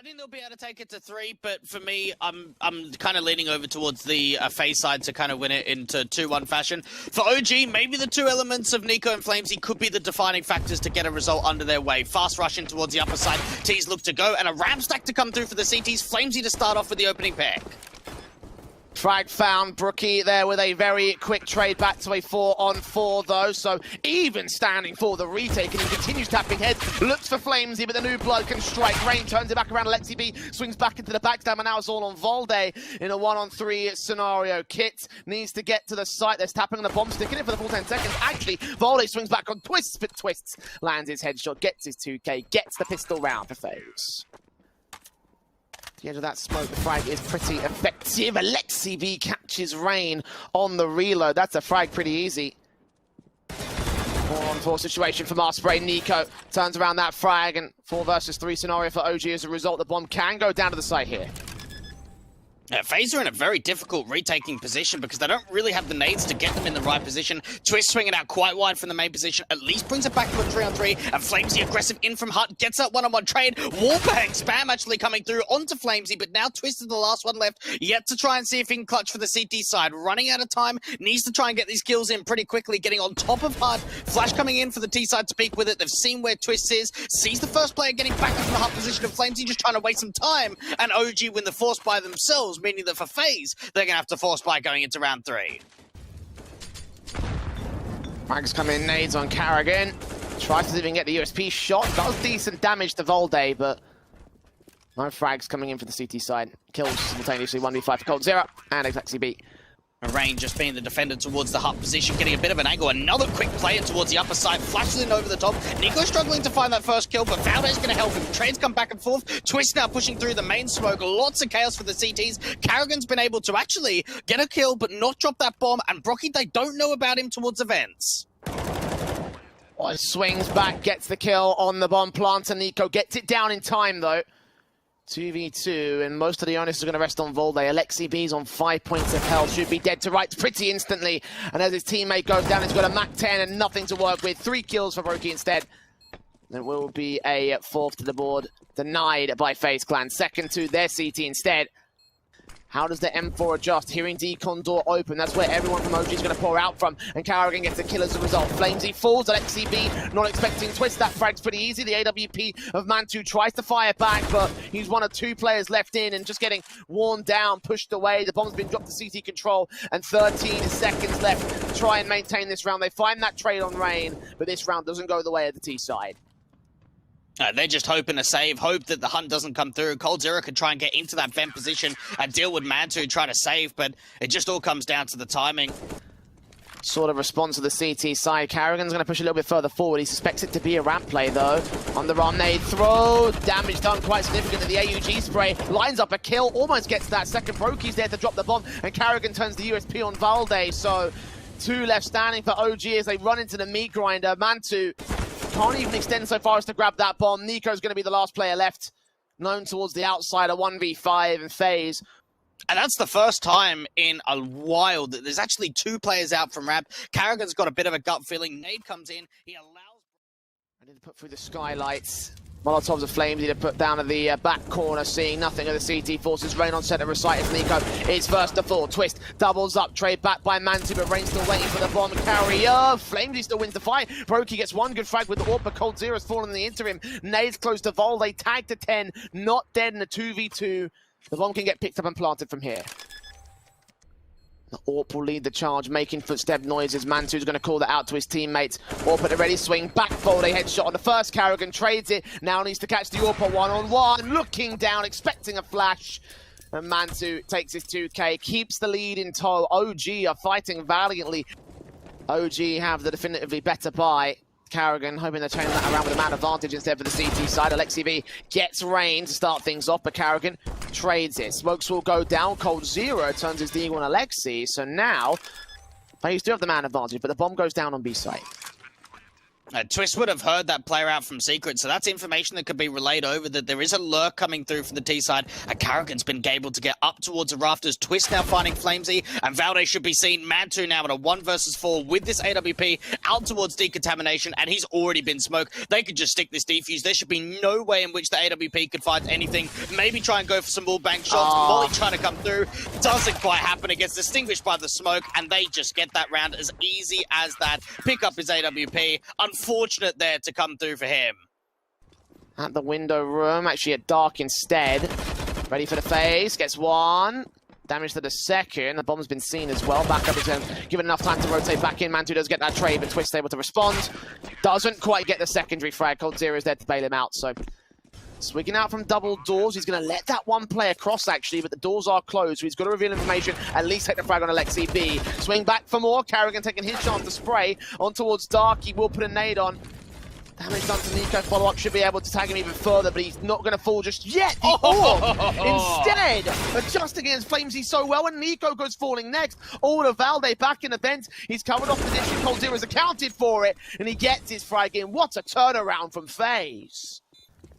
I think they'll be able to take it to 3, but for me, I'm kind of leaning over towards the FaZe side to kind of win it into 2-1 fashion. For OG, maybe the two elements of Nico and Flamesy could be the defining factors to get a result under their way. Fast rushing towards the upper side, T's look to go, and a ram stack to come through for the CTs. Flamesy to start off with the opening pick. Frag found Brookie there with a very quick trade back to a 4-on-4 though, so even standing for the retake, and he continues tapping heads, looks for Flamesy, but the new blood can strike. Rain turns it back around, Alexi B swings back into the backstab, and now it's all on Volde in a 1-on-3 scenario. Kit needs to get to the site, they're tapping on the bomb, sticking it for the full 10 seconds. Actually, Volde swings back on Twists, but Twists lands his headshot, gets his 2k, gets the pistol round for FaZe. The edge of that smoke, the frag is pretty effective. Alexi B catches Rain on the reload. That's a frag pretty easy. 4-on-4 situation for Marspray. Nico turns around that frag, and 4 versus 3 scenario for OG as a result. The bomb can go down to the site here. FaZe are in a very difficult retaking position because they don't really have the nades to get them in the right position. Twist swinging out quite wide from the main position, at least brings it back to a 3-on-3, and Flamesy aggressive in from Hut, gets that 1-on-1 trade. Wallbang spam actually coming through onto Flamesy, but now Twist is the last one left, yet to try and see if he can clutch for the CT side. Running out of time, needs to try and get these kills in pretty quickly, getting on top of Hut. Flash coming in for the T side to peek with it. They've seen where Twist is, sees the first player getting back into the Hut position of Flamesy, just trying to waste some time, and OG win the force by themselves, meaning that for FaZe, they're going to have to force by going into round 3. Frags come in, nades on Carrigan. Tries to even get the USP shot. Does decent damage to Volde, but no frags coming in for the CT side. Kills simultaneously 1v5 for coldzera and Alexi B. Rain just being the defender towards the Hut position, getting a bit of an angle. Another quick play in towards the upper side, flashes in over the top. Nico struggling to find that first kill, but Valdez going to help him. Trades come back and forth. Twist now pushing through the main smoke. Lots of chaos for the CTs. Carrigan's been able to actually get a kill, but not drop that bomb. And Brocky, they don't know about him towards events. Oh, swings back, gets the kill on the bomb planter. Nico gets it down in time, though. 2v2, and most of the onus is going to rest on Volde. Alexi B's on 5 points of health, should be dead to rights pretty instantly. And as his teammate goes down, he's got a Mac 10 and nothing to work with. 3 kills for Brokey instead. There will be a 4th to the board, denied by FaZe Clan. 2nd to their CT instead. How does the M4 adjust? Hearing Decon door open, that's where everyone from OG is going to pour out from, and Carrigan gets a kill as a result. Flamesy falls, Alexi B not expecting Twist. That frag's pretty easy. The AWP of Mantu tries to fire back, but he's one of 2 players left in and just getting worn down, pushed away. The bomb's been dropped to CT control, and 13 seconds left to try and maintain this round. They find that trade on Rain, but this round doesn't go the way of the T side. They're just hoping to save, hope that the hunt doesn't come through. coldzera could try and get into that vent position and deal with Mantu trying to save, but it just all comes down to the timing. Sort of response to the CT side. Carrigan's going to push a little bit further forward. He suspects it to be a ramp play, though. On the run, they throw. Damage done quite significantly. The AUG spray lines up a kill, almost gets that second. Brokey's there to drop the bomb, and Carrigan turns the USP on Valde. So 2 left standing for OG as they run into the meat grinder. Mantu can't even extend so far as to grab that bomb. Nico's going to be the last player left, known towards the outside, a 1v5 in FaZe. And that's the first time in a while that there's actually 2 players out from ramp. Carrigan's got a bit of a gut feeling. Nade comes in, he allows... I need to put through the skylights. Molotovs of Flames, to put down at the back corner, seeing nothing of the CT forces. Rain on center, recite Nico is first to fall. Twist doubles up, trade back by Mantu, but Rain still waiting for the bomb carrier. Flamesy still wins the fight. Brokey gets 1 good frag with the AWP, but coldzera's fallen in the interim. Nades close to Volde, tag to 10, not dead in a 2v2. The bomb can get picked up and planted from here. The AWP will lead the charge, making footstep noises. Mantu's going to call that out to his teammates. AWP at the ready, swing back, Volde headshot on the first. Carrigan trades it, now needs to catch the AWP 1-on-1. Looking down, expecting a flash. And Mantu takes his 2k, keeps the lead in tow. OG are fighting valiantly. OG have the definitively better buy. Carrigan hoping to chain that around with a man advantage instead for the CT side. Alexi B gets Rain to start things off, but Carrigan trades it. Smokes will go down. coldzera turns his D1 Alexi. So now, they still have the man advantage, but the bomb goes down on B site. Twist would have heard that player out from Secret, so that's information that could be relayed over, that there is a lurk coming through from the T side. Carrigan's been able to get up towards the rafters. Twist now finding Flamesy, and Valde should be seen. Mantu now in a 1 versus 4 with this AWP out towards decontamination, and he's already been smoked. They could just stick this defuse. There should be no way in which the AWP could find anything. Maybe try and go for some more bank shots. Molly trying to come through. Doesn't quite happen. It gets extinguished by the smoke, and they just get that round as easy as that. Pick up his AWP. Unfortunate there to come through for him. At the window room, actually at dark instead. Ready for the FaZe, gets one. Damage to the second. The bomb's been seen as well. Back up again, given enough time to rotate back in. Mantu does get that trade, but Twist able to respond. Doesn't quite get the secondary frag. coldzera is there to bail him out, so swigging out from double doors. He's going to let that one player cross, actually, but the doors are closed, so he's got to reveal information, at least take the frag on Alexi B. Swing back for more. Carrigan taking his chance to spray on towards Dark. He will put a nade on. Damage done to Nico. Follow-up should be able to tag him even further, but he's not going to fall just yet. The orb, instead, adjusting against Flamesy so well, and Nico goes falling next. All of Valde back in the vent. He's covered off position. coldzera's accounted for it, and he gets his frag in. What a turnaround from FaZe.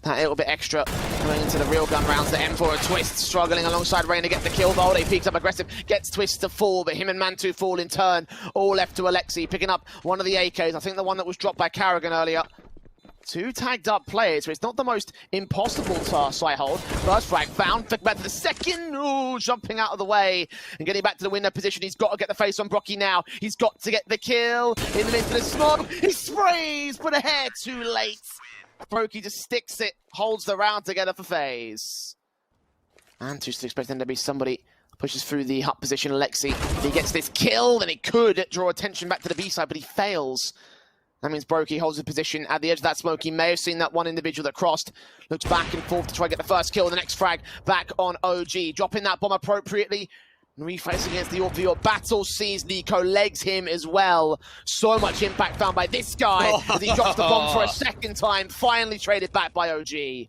That little bit extra going into the real gun rounds. The M4 a Twist struggling alongside Rain to get the kill. Valde peeks up aggressive, gets Twist to fall, but him and Mantu fall in turn. All left to Alexi, picking up one of the AKs. I think the one that was dropped by Carrigan earlier. Two tagged up players, so it's not the most impossible task I hold. First frag found, flick back to the second. Ooh, jumping out of the way and getting back to the window position. He's got to get the face on Brocky now. He's got to get the kill in the midst of the smoke. He sprays, but a hair too late. Brokey just sticks it, holds the round together for FaZe. And just expecting to be somebody pushes through the hut position. Alexi, if he gets this kill, then he could draw attention back to the B side, but he fails. That means Brokey holds his position at the edge of that smoke. He may have seen that one individual that crossed. Looks back and forth to try to get the first kill. The next frag back on OG. Dropping that bomb appropriately. And refacing against the Orpheor. Battle sees Nico, legs him as well. So much impact found by this guy as he drops the bomb for a second time. Finally traded back by OG.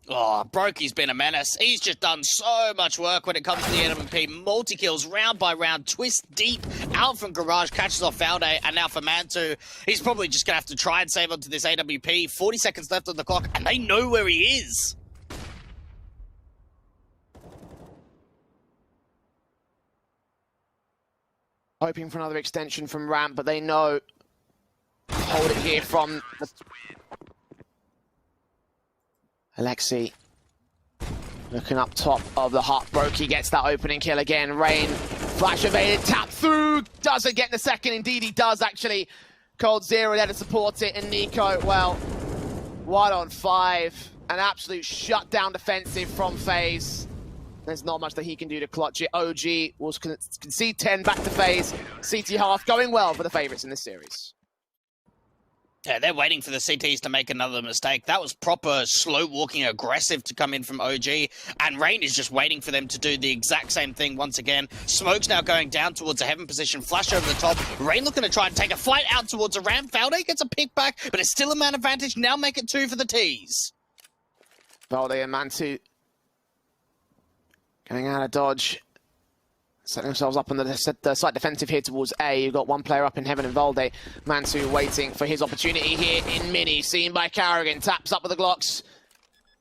Oh, Brokey's been a menace. He's just done so much work when it comes to the NMP. Multi-kills, round by round, Twist deep, out from Garage, catches off Valde, and now for Mantu, he's probably just going to have to try and save onto this AWP. 40 seconds left on the clock, and they know where he is. Hoping for another extension from Ramp, but they know. Hold it here from the... Alexi looking up top of the hut. Brokey gets that opening kill again. Rain, flash evaded, tap through. Doesn't get the second. Indeed, he does, actually. coldzera there to support it. And Nico, well, 1 on 5. An absolute shutdown defensive from FaZe. There's not much that he can do to clutch it. OG will concede 10 back to FaZe. CT half going well for the favourites in this series. Yeah, they're waiting for the CTs to make another mistake. That was proper slow-walking aggressive to come in from OG, and Rain is just waiting for them to do the exact same thing once again. Smoke's now going down towards a heaven position, flash over the top. Rain looking to try and take a fight out towards a ramp. Valde gets a pick back, but it's still a man advantage. Now make it 2 for the Ts. Valde and Mantu going out of dodge. Setting themselves up on the site defensive here towards A. You've got one player up in heaven and Valde. Mantu waiting for his opportunity here in mini. Seen by Carrigan. Taps up with the Glocks.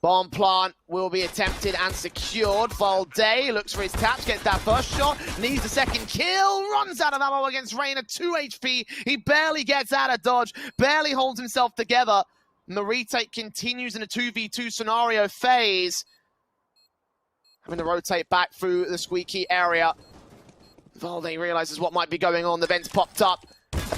Bomb plant will be attempted and secured. Valde looks for his taps. Gets that first shot. Needs the second kill. Runs out of ammo against Rain at 2 HP. He barely gets out of dodge. Barely holds himself together. And the retake continues in a 2v2 scenario. FaZe having to rotate back through the squeaky area. Valde realizes what might be going on. The vent's popped up.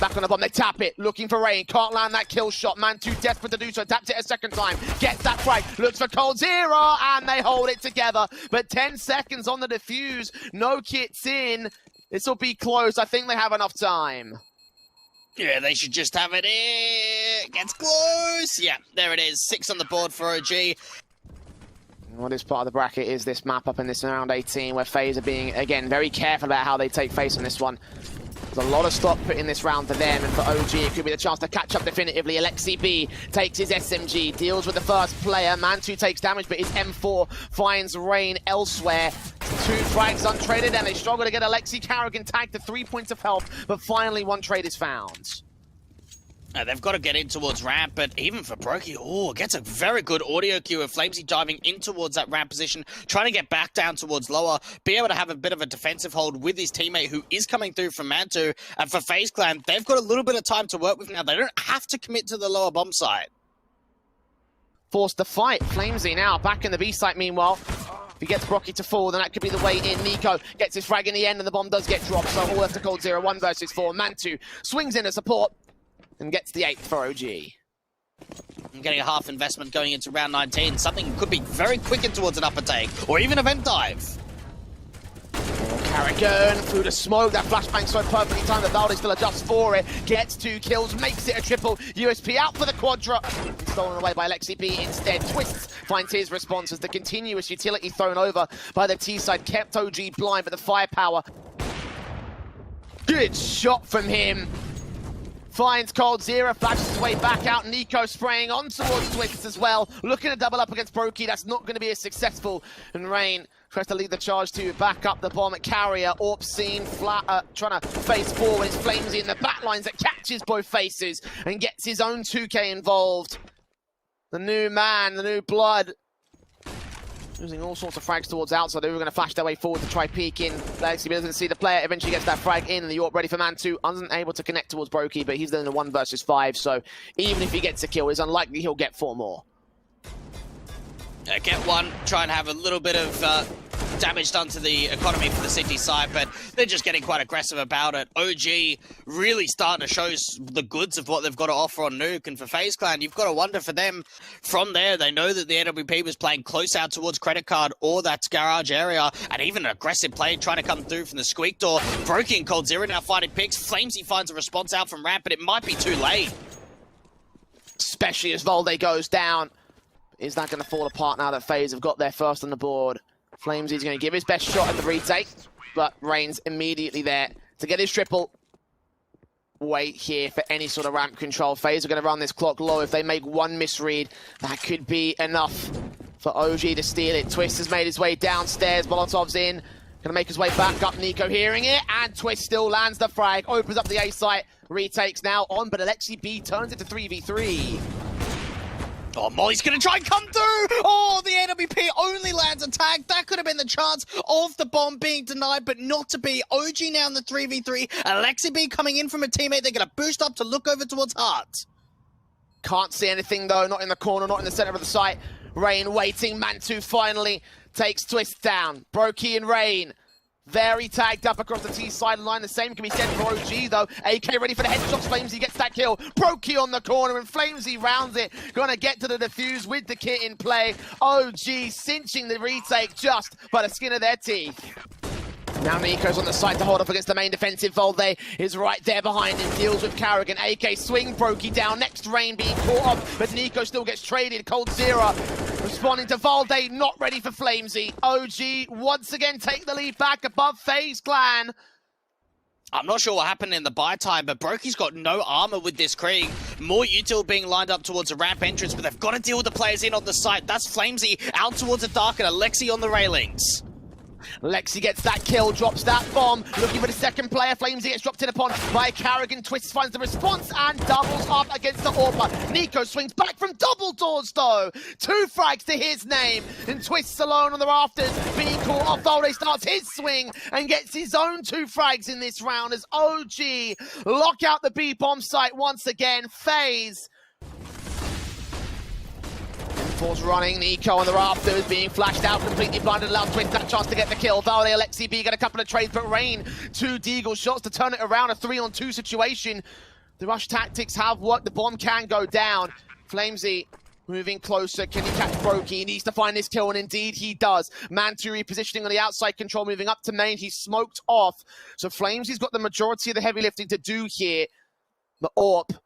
Back on the bomb, they tap it. Looking for Rain. Can't land that kill shot. Mantu desperate to do so. Taps it a second time. Gets that frag. Looks for coldzera. And they hold it together. But 10 seconds on the defuse. No kits in. This will be close. I think they have enough time. Yeah, they should just have it in. Gets close. Yeah, there it is. 6 on the board for OG. What is part of the bracket is this map up in this round 18 where FaZe are being, again, very careful about how they take face on this one. There's a lot of stock put in this round for them, and for OG it could be the chance to catch up definitively. Alexi B takes his SMG, deals with the first player. Mantu takes damage, but his M4 finds Rain elsewhere. 2 frags untraded, and they struggle to get Alexi. Carrigan tagged to 3 points of health, but finally one trade is found. They've got to get in towards ramp, but even for Brokey, gets a very good audio cue of Flamesy diving in towards that ramp position, trying to get back down towards lower, be able to have a bit of a defensive hold with his teammate who is coming through from Mantu. And for FaZe Clan, they've got a little bit of time to work with now. They don't have to commit to the lower bomb site. Forced to fight. Flamesy now back in the B site meanwhile. If he gets Brocky to fall, then that could be the way in. Nico gets his frag in the end, and the bomb does get dropped, so all left to cold 0, 1 versus 4. Mantu swings in as support and gets the 8th for OG. I'm getting a half investment going into round 19. Something could be very quick in towards an upper take, or even a vent dive. Carrigan through the smoke, that flashbang so perfectly timed that Valde still adjusts for it, gets 2 kills, makes it a triple. USP out for the quadra. Stolen away by Lexi B instead. Twists finds his response as the continuous utility thrown over by the T side kept OG blind, but the firepower. Good shot from him. Finds cold 0, flashes his way back out. Nico spraying on towards Twists as well. Looking to double up against Brokey. That's not going to be as successful. And Rain tries to lead the charge to back up the bomb at carrier. Orp seen flat, trying to face forward. It's Flamesy in the back lines that catches both faces and gets his own 2K involved. The new man, the new blood. Using all sorts of frags towards outside. They were going to flash their way forward to try peek in. Lexi doesn't see the player. Eventually gets that frag in. And the York ready for Mantu. Unable to connect towards Brokey, but he's in a 1 versus 5. So even if he gets a kill, it's unlikely he'll get 4 more. Get 1, try and have a little bit of damage done to the economy for the city side, but they're just getting quite aggressive about it. OG really starting to show the goods of what they've got to offer on Nuke, and for FaZe Clan, you've got to wonder for them. From there, they know that the NWP was playing close out towards Credit Card or that garage area, and even an aggressive play trying to come through from the squeak door. Brokey and Cold Zero now fighting picks. Flamesy finds a response out from ramp, but it might be too late. Especially as Valde goes down. Is that going to fall apart now that FaZe have got their first on the board? Flamesy's going to give his best shot at the retake, but Rain's immediately there to get his triple. Wait here for any sort of ramp control. FaZe are going to run this clock low. If they make 1 misread, that could be enough for OG to steal it. Twist has made his way downstairs. Molotov's in. Going to make his way back up. Nico hearing it, and Twist still lands the frag. Opens up the A site. Retakes now on, but Alexi B turns it to 3v3. Oh, Molly's going to try and come through! Oh, the AWP only lands a tag. That could have been the chance of the bomb being denied, but not to be. OG now in the 3v3. Alexi B coming in from a teammate. They're going to boost up to look over towards Hart. Can't see anything, though. Not in the corner, not in the center of the site. Rain waiting. Mantu finally takes Twist down. Brokey and Rain. Very tagged up across the T sideline. The same can be said for OG, though. AK ready for the headshots. Flamesy gets that kill. Brokey on the corner, and Flamesy rounds it. Gonna get to the defuse with the kit in play. OG cinching the retake just by the skin of their teeth. Now Nico's on the side to hold up against the main defensive. Valde is right there behind him. Deals with Carrigan. AK swing Brokey down. Next Rain being caught up, but Nico still gets traded. Cold Zero responding to Valde. Not ready for Flamesy. OG once again take the lead back above FaZe Clan. I'm not sure what happened in the buy time, but Brokey's got no armor with this Krieg. More util being lined up towards a ramp entrance, but they've got to deal with the players in on the site. That's Flamesy out towards a dark and Alexi on the railings. Lexi gets that kill, drops that bomb, looking for the second player. Flamesy gets dropped in upon by Carrigan. Twist finds the response and doubles up against the AWP. Nico swings back from double doors, though. 2 frags to his name, and Twists alone on the rafters, being caught off. Valde starts his swing and gets his own 2 frags in this round as OG lock out the B-bomb site once again. FaZe Force running, Nico on the rafters, being flashed out, completely blinded, allows Twist that chance to get the kill. Valde, Alexi B get a couple of trades, but Rain, 2 Deagle shots to turn it around, a 3-on-2 situation. The rush tactics have worked, the bomb can go down. Flamesy moving closer, can he catch Brokey? He needs to find this kill, and indeed he does. Mantu repositioning on the outside control, moving up to main, he's smoked off. So Flamesy's got the majority of the heavy lifting to do here. The AWP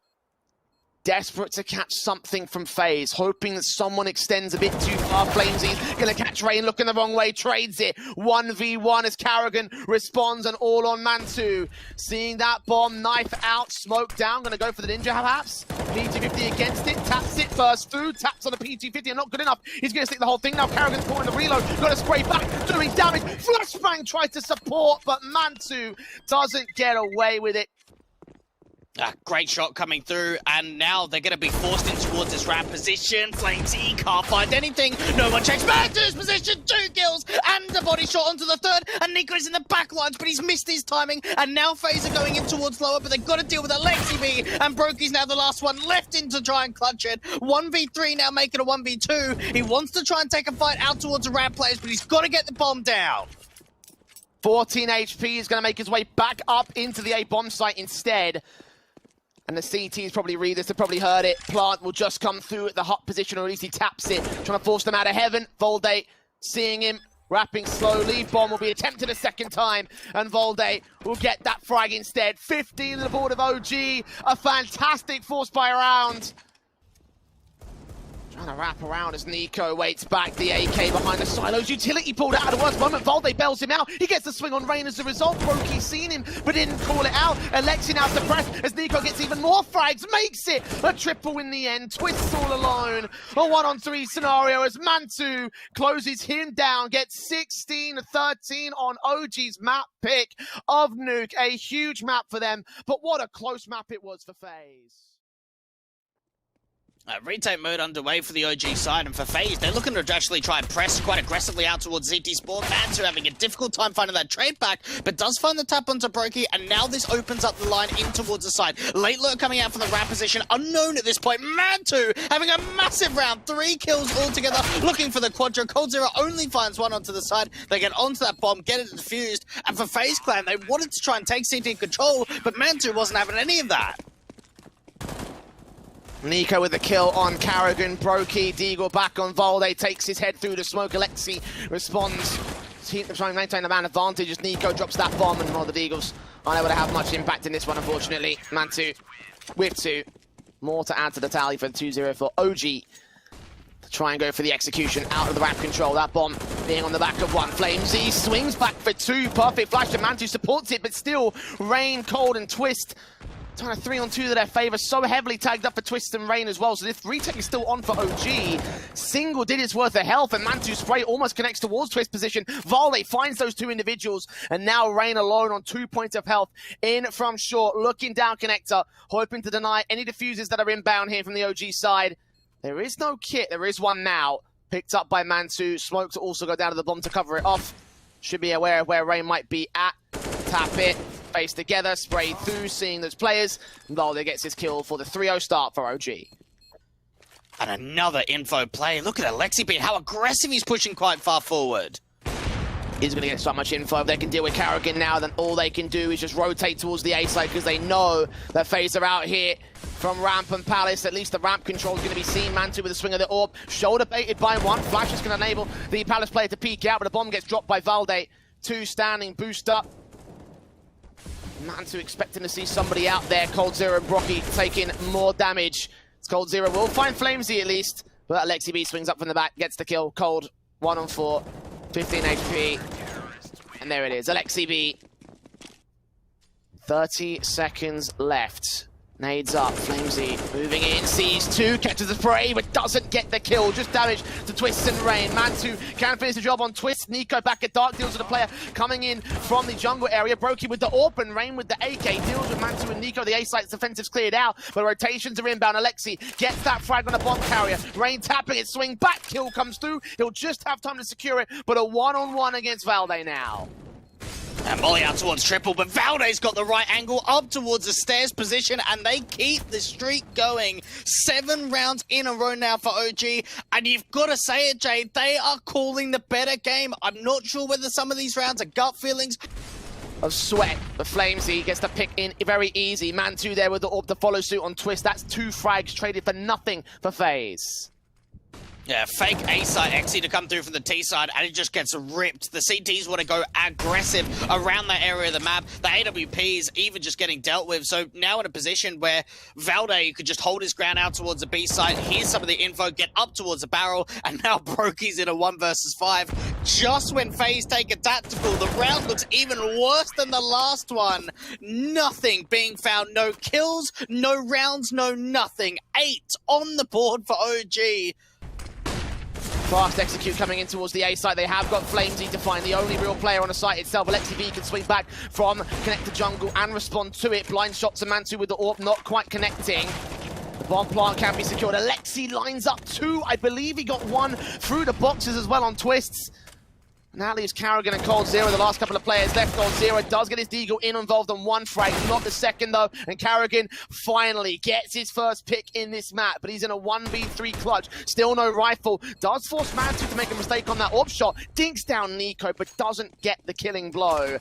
desperate to catch something from FaZe, hoping that someone extends a bit too far. Flamesy's gonna catch Rain, looking the wrong way, trades it. 1v1 as Carrigan responds, and all on Mantu. Seeing that bomb, knife out, smoke down, gonna go for the ninja perhaps. P250 against it, taps it first through, taps on the P250, and not good enough. He's gonna stick the whole thing now. Carrigan's caught in the reload, gotta spray back, doing damage. Flashbang tries to support, but Mantu doesn't get away with it. Great shot coming through, and now they're going to be forced in towards this ramp position. FaZe can't find anything. No one checks back to his position. 2 kills and a body shot onto the third. And Nico's in the back lines, but he's missed his timing. And now FaZe are going in towards lower, but they've got to deal with Alexi. And Brokey's now the last one left in to try and clutch it. 1v3 now, make it a 1v2. He wants to try and take a fight out towards the ramp players, but he's got to get the bomb down. 14 HP is going to make his way back up into the A bomb site instead. And the CT's probably read this, they've probably heard it. Plant will just come through at the hot position, or at least he taps it, trying to force them out of heaven. Volde seeing him, wrapping slowly. Bomb will be attempted a second time, and Volde will get that frag instead. 15 to the board of OG, a fantastic force by round. Trying to wrap around as Nico waits back. The AK behind the silos. Utility pulled out at the worst moment. Volde bails him out. He gets the swing on Rain as a result. Brokey's seen him, but didn't call it out. Alexi now suppressed as Nico gets even more frags. Makes it a triple in the end. Twists all alone. A 1-on-3 scenario as Mantu closes him down. Gets 16-13 on OG's map pick of Nuke. A huge map for them, but what a close map it was for FaZe. Retake mode underway for the OG side, and for FaZe, they're looking to actually try and press quite aggressively out towards ZT Sport. Mantu having a difficult time finding that trade back, but does find the tap onto Brokey, and now this opens up the line in towards the side. Late lurk coming out from the ramp position, unknown at this point. Mantu having a massive round, 3 kills altogether, looking for the quadra. coldzera only finds one onto the side. They get onto that bomb, get it defused, and for FaZe Clan, they wanted to try and take CT control, but Mantu wasn't having any of that. Nico with the kill on Carrigan. Brokey, Deagle back on Volde, takes his head through the smoke. Alexi responds, trying to maintain the man advantage as Nico drops that bomb, and all the Deagles aren't able to have much impact in this one, unfortunately. Mantu with 2. More to add to the tally for 2-0 for OG. To try and go for the execution out of the ramp control. That bomb being on the back of one. FlameZ swings back for 2. Perfect flash, and Mantu supports it, but still Rain, Cold, and Twist trying to 3-on-2 to their favor. So heavily tagged up for Twist and Rain as well. So this retake is still on for OG. Single digits worth of health, and Mantu's spray almost connects towards Twist position. Volde finds those 2 individuals, and now Rain alone on 2 points of health. In from short, looking down connector, hoping to deny any diffusers that are inbound here from the OG side. There is no kit. There is one now. Picked up by Mantu. Smoke to also go down to the bomb to cover it off. Should be aware of where Rain might be at. Tap it. Face together, sprayed through, seeing those players. Volde gets his kill for the 3-0 start for OG. And another info play. Look at Alexi, how aggressive he's pushing quite far forward. He's going to get so much info. If they can deal with Carrigan now, then all they can do is just rotate towards the A side, because they know that FaZe are out here from ramp and palace. At least the ramp control is going to be seen. Mantu with the swing of the orb. Shoulder baited by 1. Flash is going to enable the palace player to peek out, but the bomb gets dropped by Volde. 2 standing, boost up. Mantu expecting to see somebody out there. coldzera and Brokey taking more damage. coldzera will find FlameZ at least, but Alexi B swings up from the back, gets the kill. Cold, 1-on-4, 15 HP. And there it is, Alexi B. 30 seconds left. Nades up, FlameZ moving in, sees 2, catches the spray, but doesn't get the kill. Just damage to Twist and Rain. Mantu can finish the job on Twist. Nico back at Dark, deals with the player coming in from the jungle area. Brokey with the AWP and Rain with the AK. Deals with Mantu and Nico. The A-site's defensive's cleared out, but rotations are inbound. Alexi gets that frag on the bomb carrier. Rain tapping it, swing back, kill comes through. He'll just have time to secure it, but a 1-on-1 against Volde now. And Molly out towards triple, but Valde's got the right angle up towards the stairs position, and they keep the streak going. 7 rounds in a row now for OG, and you've got to say it, Jay, they are calling the better game. I'm not sure whether some of these rounds are gut feelings. Of sweat, but FlameZ gets the pick in very easy. Mantu there with the orb to follow suit on Twist. That's 2 frags traded for nothing for FaZe. Yeah, fake A side XE to come through from the T side, and it just gets ripped. The CTs want to go aggressive around that area of the map. The AWPs even just getting dealt with. So now in a position where Volde could just hold his ground out towards the B side. Here's some of the info, get up towards the barrel, and now Brokey's in a 1 versus 5. Just when FaZe take a tactical, the round looks even worse than the last one. Nothing being found. No kills, no rounds, no nothing. 8 on the board for OG. Fast execute coming in towards the A site. They have got FaZe to find the only real player on the site itself. Alexi B can swing back from Connector Jungle and respond to it. Blind shot to Mantu with the AWP, not quite connecting. The bomb plant can be secured. Alexi lines up two. I believe he got one through the boxes as well on twists. And that leaves Karrigan and coldzera, the last couple of players left. coldzera does get his deagle involved on one frag, not the second though. And Karrigan finally gets his first pick in this map, but he's in a 1v3 clutch. Still no rifle. Does force Mantu to make a mistake on that AWP shot. Dinks down Nico, but doesn't get the killing blow.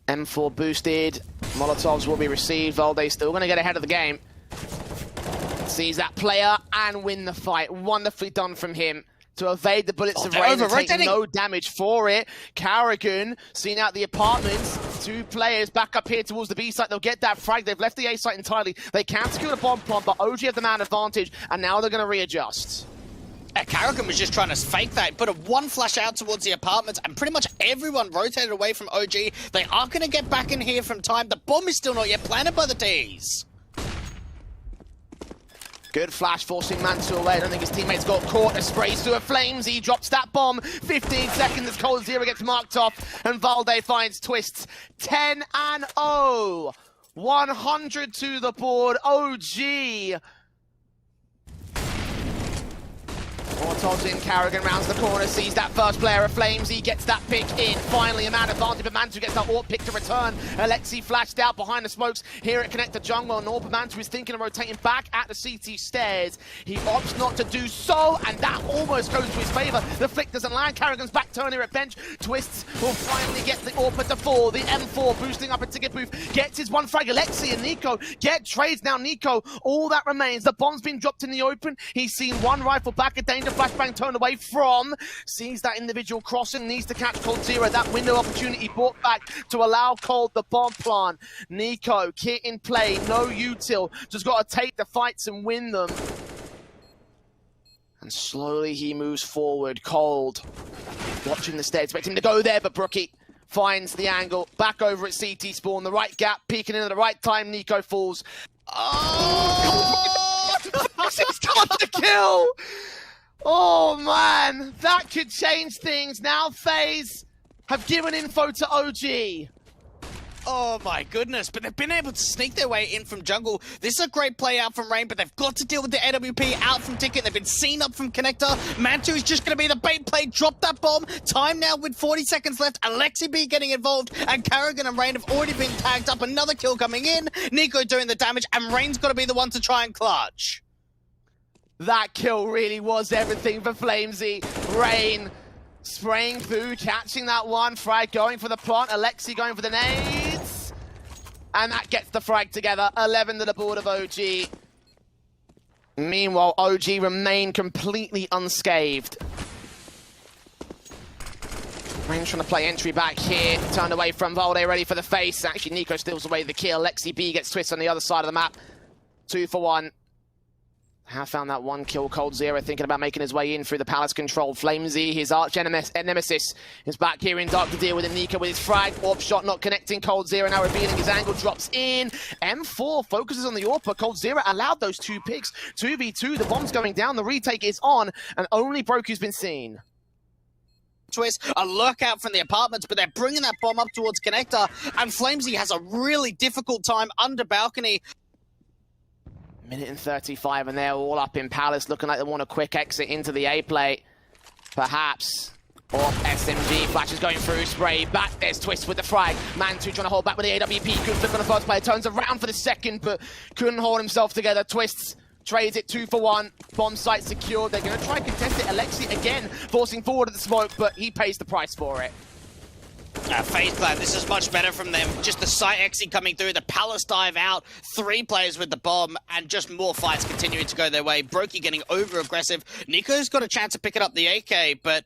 M4 boosted. Molotovs will be received. Valde still going to get ahead of the game. Sees that player and win the fight. Wonderfully done from him to evade the bullets of Rain and take no damage for it. Karrigan seeing out the apartments. Two players back up here towards the B site. They'll get that frag. They've left the A site entirely. They can secure the bomb plant, but OG have the man advantage, and now they're going to readjust. Karrigan was just trying to fake that, put a one flash out towards the apartments, and pretty much everyone rotated away from OG. They are going to get back in here from time. The bomb is still not yet planted by the T's. Good flash forcing Mantu away. I don't think his teammates got caught. A sprays through a flames. He drops that bomb. 15 seconds as coldzera gets marked off. And Valde finds twists. 10-0. 100 to the board. OG. Molotov's in, Karrigan rounds the corner, sees that first player of Flames, he gets that pick in, finally a man advantage, but Mantu gets that AWP pick to return. Alexi flashed out behind the smokes, here at Connector Jungle, and Norb Mantu is thinking of rotating back at the CT stairs. He opts not to do so, and that almost goes to his favor. The flick doesn't land, Karrigan's back turn here at bench, twists will finally get the AWP to fall. The M4 boosting up a ticket booth, gets his one frag. Alexi and Nico get trades now. Nico, all that remains, the bomb's been dropped in the open, he's seen one rifle back, a danger flashbang turned away from, sees that individual crossing, needs to catch coldzera. That window opportunity brought back to allow Cold the bomb plant. Nico, kit in play, no util, just got to take the fights and win them. And slowly he moves forward. Cold, watching the stairs, expect him to go there, but Brookie finds the angle, back over at CT spawn, the right gap, peeking in at the right time, Nico falls. Oh! He's got the kill! Oh man, that could change things. Now FaZe have given info to OG. Oh my goodness, but they've been able to sneak their way in from jungle. This is a great play out from Rain, but they've got to deal with the AWP out from Ticket. They've been seen up from Connector. Mantu is just going to be the bait play, drop that bomb. Time now with 40 seconds left. Alexi B getting involved, and Karrigan and Rain have already been tagged up. Another kill coming in. Nico doing the damage, and Rain's got to be the one to try and clutch. That kill really was everything for Flamesy. Rain spraying through, catching that one frag, going for the plant. Alexi going for the nades. And that gets the frag together. 11 to the board of OG. Meanwhile, OG remain completely unscathed. Rain trying to play entry back here. Turned away from Valde, ready for the face. Actually, Nico steals away the kill. Alexi B gets twisted on the other side of the map. 2 for 1. Have found that one kill. coldzera thinking about making his way in through the palace control. Flamesy, his arch nemesis, is back here in dark to deal with it. Nico with his frag. AWP shot not connecting. coldzera now revealing his angle. Drops in. M4 focuses on the AWP. coldzera allowed those 2 picks. 2v2. The bomb's going down. The retake is on. And only Broku's been seen. Twist, a lookout from the apartments, but they're bringing that bomb up towards Connector. And Flamesy has a really difficult time under balcony. Minute and 35, and they're all up in Palace, looking like they want a quick exit into the A play. Perhaps. Or SMG, flashes going through, spray back, there's Twist with the frag. Mantu trying to hold back with the AWP, good flip on the first player, turns around for the second, but couldn't hold himself together. Twists, trades it 2 for 1, bomb site secured. They're going to try and contest it. Alexi again, forcing forward at the smoke, but he pays the price for it. FaZe plan, this is much better from them. Just the site exit coming through, the palace dive out, 3 players with the bomb, and just more fights continuing to go their way. Brokey getting over-aggressive. Nico's got a chance of picking up the AK, but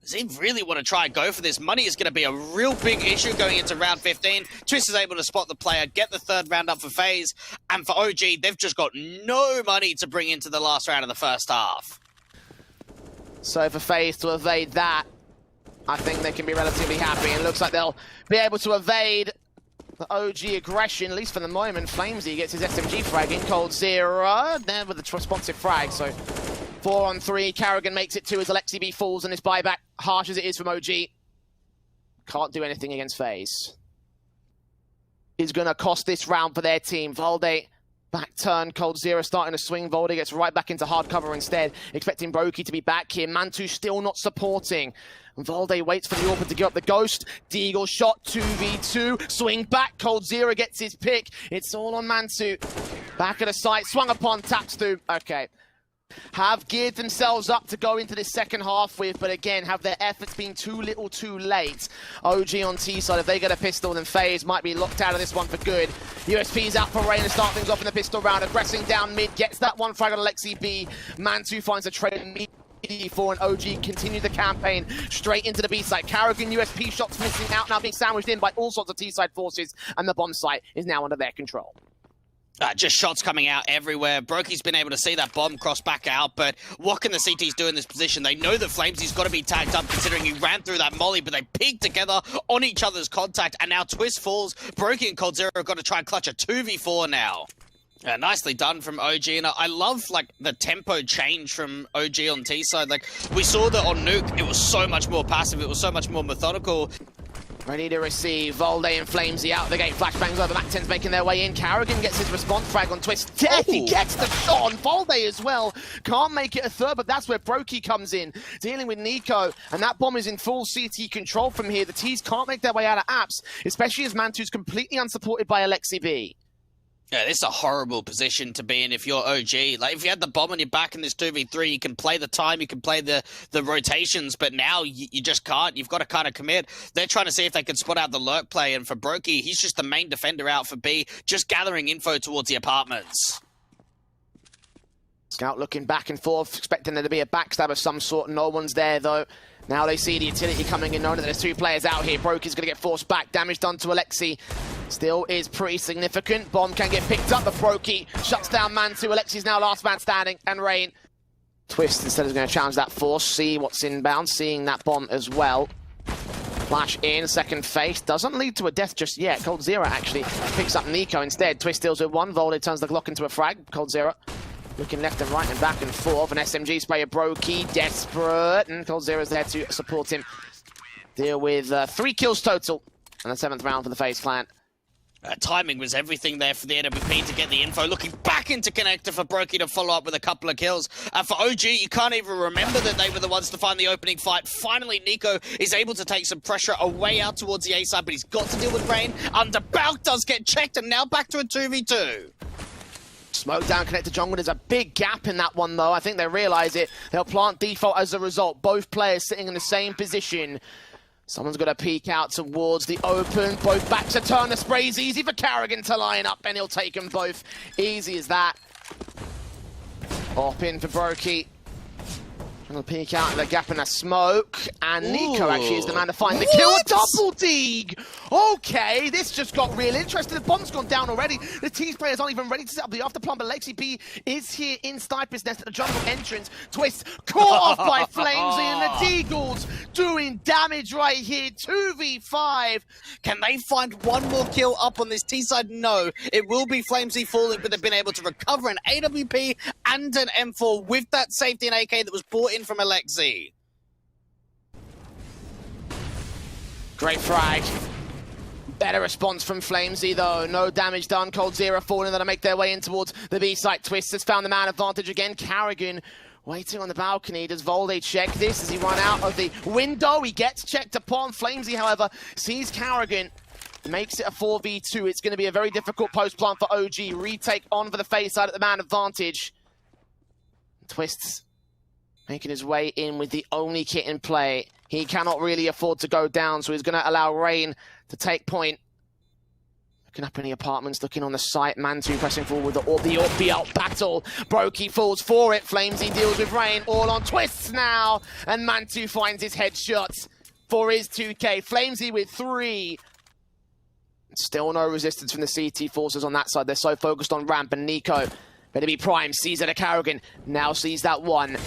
does he really want to try and go for this? Money is going to be a real big issue going into round 15. Twist is able to spot the player, get the 3rd round up for FaZe, and for OG, they've just got no money to bring into the last round of the first half. So for FaZe to evade that, I think they can be relatively happy. It looks like they'll be able to evade the OG aggression, at least for the moment. Flamesy gets his SMG frag in. coldzera there with the responsive frag, so 4-on-3, Carrigan makes it 2 as Alexi B falls and his buyback, harsh as it is from OG. Can't do anything against FaZe. Is going to cost this round for their team. Valde, back turn, coldzera starting to swing. Valde gets right back into hard cover instead, expecting Brokey to be back here. Mantu still not supporting. And Valde waits for the AWP to give up the ghost. Deagle shot, 2v2. Swing back, coldzera gets his pick. It's all on Mantu. Back at the site, swung upon, taps through. Okay. Have geared themselves up to go into this second half with, but again, have their efforts been too little too late. OG on T side, if they get a pistol, then FaZe might be locked out of this one for good. USP's out for Rain to start things off in the pistol round. Aggressing down mid, gets that one frag on Alexi B. Mantu finds a trade immediately for an OG, continue the campaign straight into the B site. Carrigan USP shots missing out, now being sandwiched in by all sorts of T side forces, and the bomb site is now under their control. Just shots coming out everywhere. Brokey's been able to see that bomb cross back out, but what can the CTs do in this position? They know that Flamesy's got to be tagged up considering he ran through that molly, but they peeked together on each other's contact, and now Twist falls. Brokey and coldzera have got to try and clutch a 2v4 now. Nicely done from OG, and I love like the tempo change from OG on T side. Like we saw that on Nuke, it was so much more passive, it was so much more methodical. Ready to receive. Valde and Flamesy out the gate. Flashbangs over. Back 10's making their way in. Carrigan gets his response frag on Twist. Death! He gets the shot on Valde as well. Can't make it a third, but that's where Brokey comes in. Dealing with Nico. And that bomb is in full CT control from here. The T's can't make their way out of apps, especially as Mantu's completely unsupported by Alexi B. Yeah, this is a horrible position to be in if you're OG. Like, if you had the bomb on your back in this 2v3, you can play the time, you can play the rotations, but now you just can't. You've got to kind of commit. They're trying to see if they can spot out the lurk play, and for Brokey, he's just the main defender out for B, just gathering info towards the apartments. Scout looking back and forth, expecting there to be a backstab of some sort. No one's there, though. Now they see the utility coming in, knowing that there's 2 players out here. Brokey's going to get forced back. Damage done to Alexi. Still is pretty significant. Bomb can get picked up, but Brokey shuts down Mantu. Alexi's now last man standing, and Rain. Twist instead is going to challenge that force, see what's inbound, seeing that bomb as well. Flash in, second face. Doesn't lead to a death just yet. coldzera actually picks up Nico instead. Twist deals with 1. Volde turns the Glock into a frag. coldzera looking left and right and back and forth. An SMG spray of Brokey, desperate. And coldzera's there to support him. Deal with 3 kills total. And the 7th round for the FaZe clan. Timing was everything there for the AWP to get the info. Looking back into connector for Brokey to follow up with a couple of kills. For OG, you can't even remember that they were the ones to find the opening fight. Finally, Nico is able to take some pressure away out towards the A side, but he's got to deal with Rain. Underbout does get checked, and now back to a 2v2. Smoke down connector jungle. There's a big gap in that one, though. I think they realise it. They'll plant default as a result. Both players sitting in the same position. Someone's got to peek out towards the open. Both backs a turn. The spray's easy for Carrigan to line up, and he'll take them both. Easy as that. Op in for Brokey. Trying to peek out the gap in the smoke. And Nico actually is the man to find the kill. A double dig! Okay, this just got real interesting. The bomb's gone down already. The T's players aren't even ready to set up the afterplant, but Alexi B is here in Sniper's Nest at the jungle entrance. Twist caught off by Flamesy, and the Deagles doing damage right here. 2v5. Can they find one more kill up on this T side? No. It will be Flamesy falling, but they've been able to recover an AWP and an M4 with that safety and AK that was brought in from Alexi. Great frag. Better response from Flamesy, though. No damage done. coldzera falling. That'll make their way in towards the B site. Twist has found the man advantage again. Carrigan waiting on the balcony. Does Volde check this? Does he run out of the window? He gets checked upon. Flamesy, however, sees Carrigan. Makes it a 4v2. It's going to be a very difficult post plant for OG. Retake on for the FaZe side at the man advantage. Twists making his way in with the only kit in play. He cannot really afford to go down, so he's going to allow Rain to take point. Looking up in the apartments, looking on the site. Mantu pressing forward with the AWP battle. Brokey falls for it. Flamesy deals with Rain. All on Twists now. And Mantu finds his headshots for his 2K. Flamesy with 3. Still no resistance from the CT forces on that side. They're so focused on ramp, and Nico better be prime. Sees it a Carrigan. Now sees that one.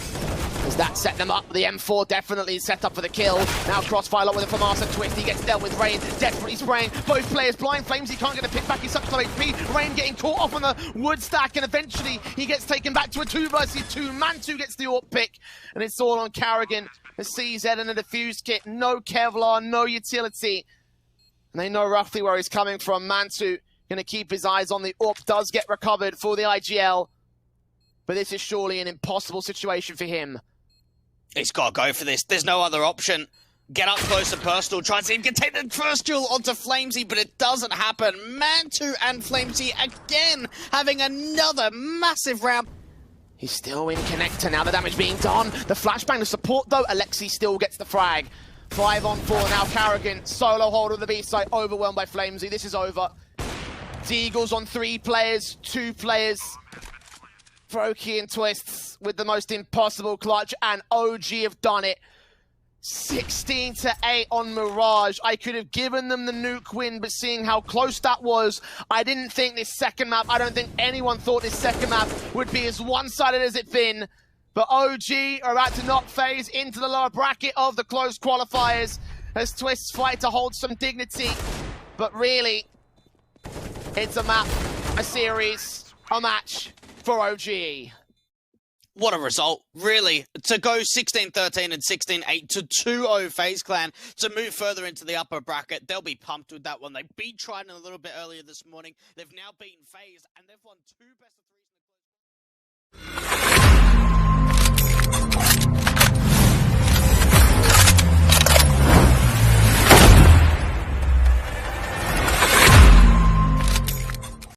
As that set them up, the M4 definitely set up for the kill. Now Crossfire with a FaMasa twist, he gets dealt with. Rain desperately spraying, both players blind. Flames, he can't get a pick back, he's such low HP. Rain getting caught off on the wood stack, and eventually he gets taken back to a 2 versus 2. Mantu gets the AWP pick, and it's all on Carrigan. The CZ and a defused kit, no Kevlar, no utility. And they know roughly where he's coming from. Mantu gonna keep his eyes on the AWP, does get recovered for the IGL. But this is surely an impossible situation for him. He's got to go for this. There's no other option. Get up close and personal. Try and see if he can take the first duel onto Flamesy, but it doesn't happen. Mantu and Flamesy again having another massive round. He's still in connector now, the damage being done. The flashbang to support though, Alexi still gets the frag. 5 on 4 now, Carrigan, solo hold of the B site, overwhelmed by Flamesy. This is over. Deagles on 3 players, 2 players. Brokey and Twists with the most impossible clutch, and OG have done it. 16-8 on Mirage. I could have given them the nuke win, but seeing how close that was, I didn't think this second map, I don't think anyone thought this second map would be as one-sided as it's been. But OG are about to knock FaZe into the lower bracket of the closed qualifiers as Twists fight to hold some dignity. But really, it's a map, a series, a match for OG. What a result, really. To go 16-13 and 16-8 to 2-0 FaZe Clan to move further into the upper bracket. They'll be pumped with that one. They beat Trident a little bit earlier this morning. They've now beaten FaZe, and they've won 2 best of 3s in the